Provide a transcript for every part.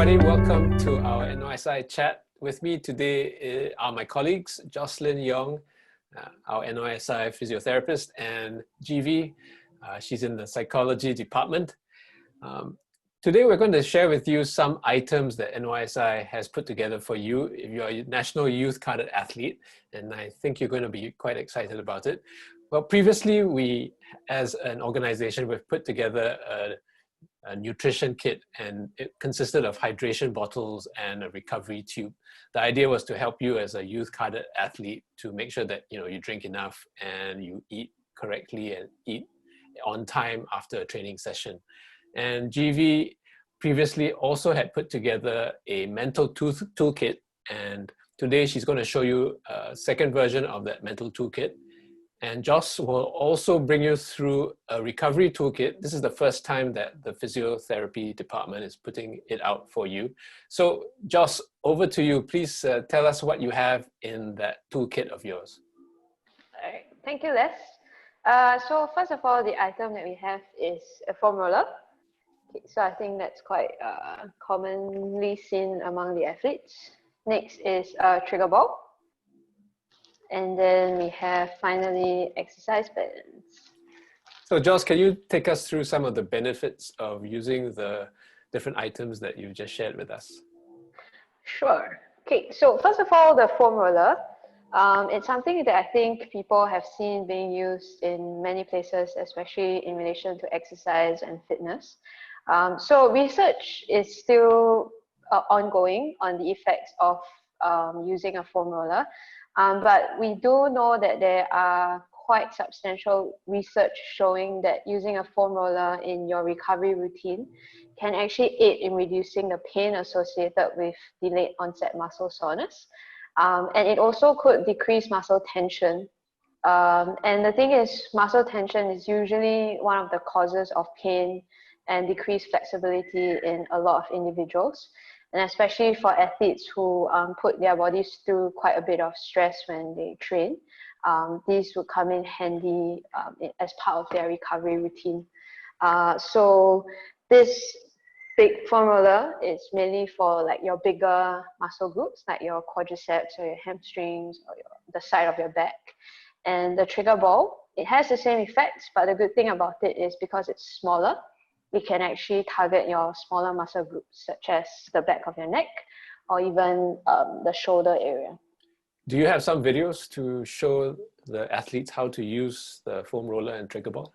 everybody. Welcome to our NYSI chat. With me today are my colleagues, Jocelyn Young, our NYSI physiotherapist, and GV. She's in the psychology department. Today, we're going to share with you some items that NYSI has put together for you if you're a National Youth Carded Athlete, and I think you're going to be quite excited about it. Well, previously, we, as an organization, we've put together a nutrition kit, and it consisted of hydration bottles and a recovery tube. The idea was to help you as a youth carded athlete to make sure that you drink enough and you eat correctly and eat on time after a training session. And GV previously also had put together a mental toolkit, and today she's going to show you a second version of that mental toolkit. And Joss will also bring you through a recovery toolkit. This is the first time that the physiotherapy department is putting it out for you. So Joss, over to you. Please tell us what you have in that toolkit of yours. All right. Thank you, Les. So first of all, the item that we have is a foam roller. Okay, so I think that's quite commonly seen among the athletes. Next is a trigger ball. And then we have finally exercise bands. So Joss, can you take us through some of the benefits of using the different items that you just shared with us? Sure. Okay, so first of all, the foam roller. It's something that I think people have seen being used in many places, especially in relation to exercise and fitness. So research is still ongoing on the effects of using a foam roller. But we do know that there are quite substantial research showing that using a foam roller in your recovery routine can actually aid in reducing the pain associated with delayed onset muscle soreness. And it also could decrease muscle tension. And the thing is, muscle tension is usually one of the causes of pain and decreased flexibility in a lot of individuals. And especially for athletes who put their bodies through quite a bit of stress when they train, these would come in handy as part of their recovery routine. So this big foam roller is mainly for like your bigger muscle groups, like your quadriceps or your hamstrings or the side of your back. And the trigger ball, it has the same effects, but the good thing about it is because it's smaller, we can actually target your smaller muscle groups, such as the back of your neck or even the shoulder area. Do you have some videos to show the athletes how to use the foam roller and trigger ball?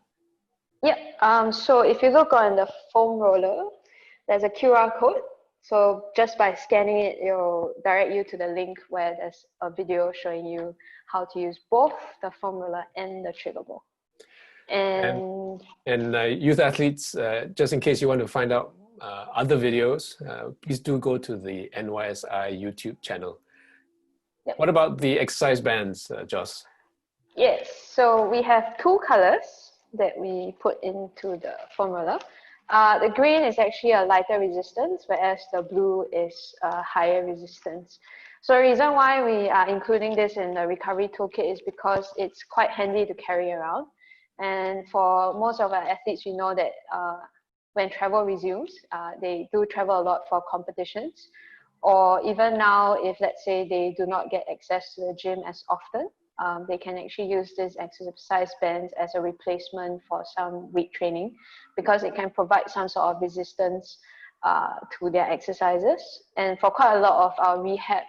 Yep. So if you look on the foam roller, there's a QR code. So just by scanning it, it'll direct you to the link where there's a video showing you how to use both the foam roller and the trigger ball. And youth athletes, just in case you want to find out other videos, please do go to the NYSI YouTube channel. Yep. What about the exercise bands, Joss? Yes, so we have two colors that we put into the foam roller. The green is actually a lighter resistance, whereas the blue is a higher resistance. So the reason why we are including this in the recovery toolkit is because it's quite handy to carry around. And for most of our athletes, we know that when travel resumes, they do travel a lot for competitions. Or even now, if let's say they do not get access to the gym as often, they can actually use this exercise bands as a replacement for some weight training because it can provide some sort of resistance to their exercises. And for quite a lot of our rehab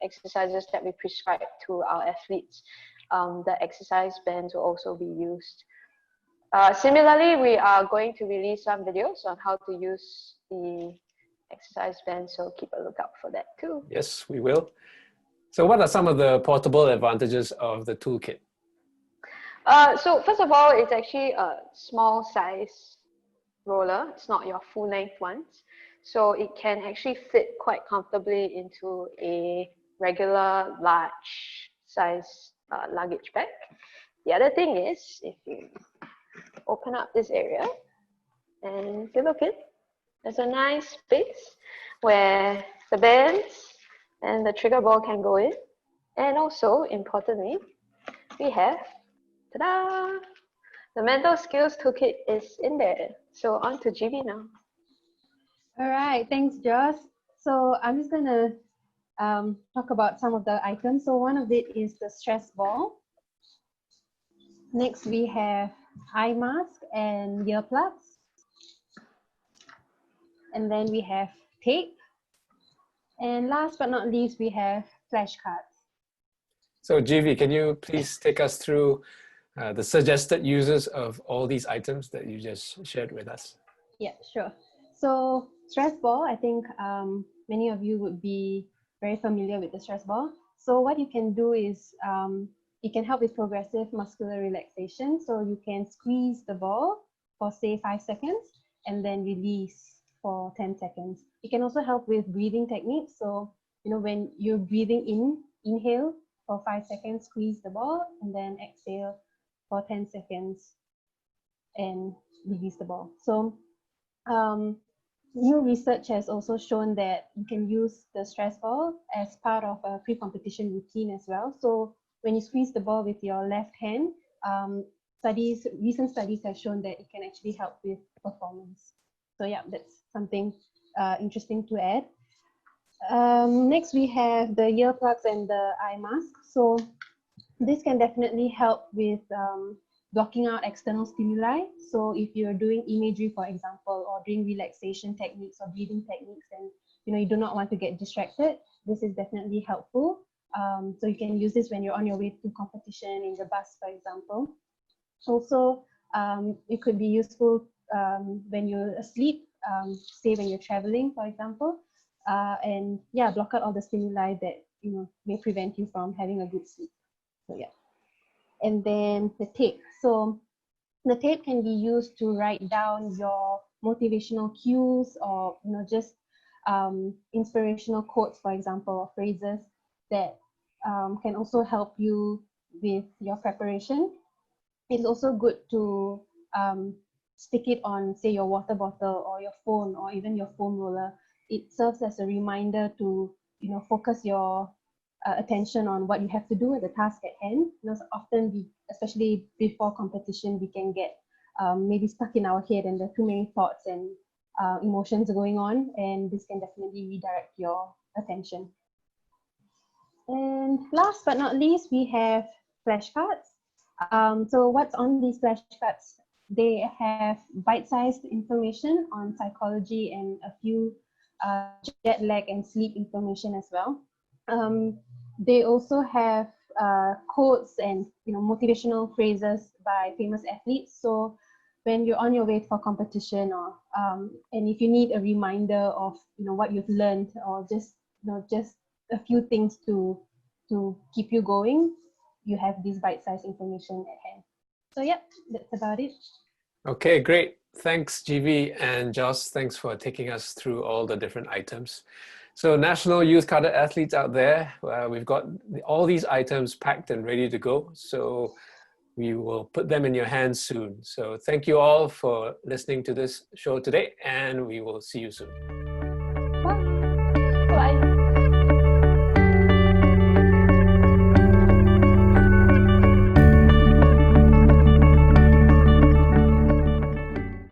exercises that we prescribe to our athletes, the exercise bands will also be used. Similarly, we are going to release some videos on how to use the exercise band, so keep a lookout for that too. Yes, we will. So what are some of the portable advantages of the toolkit? So first of all, it's actually a small size roller. It's not your full length ones. So it can actually fit quite comfortably into a regular large size luggage bag. The other thing is, if you open up this area and if you look in, there's a nice space where the bands and the trigger ball can go in. And also, importantly, we have, ta-da! The mental skills toolkit is in there. So on to GB now. All right, thanks, Josh. So I'm just gonna talk about some of the items. So one of it is the stress ball. Next, we have eye mask and earplugs. And then we have tape. And last but not least, we have flashcards. So GV, can you please take us through the suggested uses of all these items that you just shared with us? Yeah, sure. So stress ball, I think many of you would be very familiar with the stress ball. So what you can do is it can help with progressive muscular relaxation. So you can squeeze the ball for say 5 seconds and then release for 10 seconds. It can also help with breathing techniques. So, you know, when you're breathing in, inhale for 5 seconds, squeeze the ball, and then exhale for 10 seconds and release the ball. So new research has also shown that you can use the stress ball as part of a pre-competition routine as well. So when you squeeze the ball with your left hand, recent studies have shown that it can actually help with performance. So yeah, that's something interesting to add. Next, we have the earplugs and the eye mask. So this can definitely help with blocking out external stimuli. So if you're doing imagery, for example, or doing relaxation techniques or breathing techniques, and you do not want to get distracted, this is definitely helpful. So you can use this when you're on your way to competition in the bus, for example. Also, it could be useful when you're asleep, say when you're traveling, for example, and yeah, block out all the stimuli that may prevent you from having a good sleep. So yeah. And then the tape. So the tape can be used to write down your motivational cues or just inspirational quotes, for example, or phrases that can also help you with your preparation. It's also good to stick it on, say, your water bottle or your phone or even your foam roller. It serves as a reminder to focus your attention on what you have to do at the task at hand. Often especially before competition, we can get maybe stuck in our head and there are too many thoughts and emotions going on, and this can definitely redirect your attention. And last but not least, we have flashcards. So what's on these flashcards? They have bite-sized information on psychology and a few jet lag and sleep information as well. They also have quotes and motivational phrases by famous athletes. So when you're on your way for competition, or and if you need a reminder of what you've learned, or just just a few things to keep you going, you have this bite-sized information at hand. So yeah, that's about it. Okay, great. Thanks, GV, and Joss, thanks for taking us through all the different items. So national youth cadre athletes out there, we've got all these items packed and ready to go. So we will put them in your hands soon. So thank you all for listening to this show today, and we will see you soon. Bye.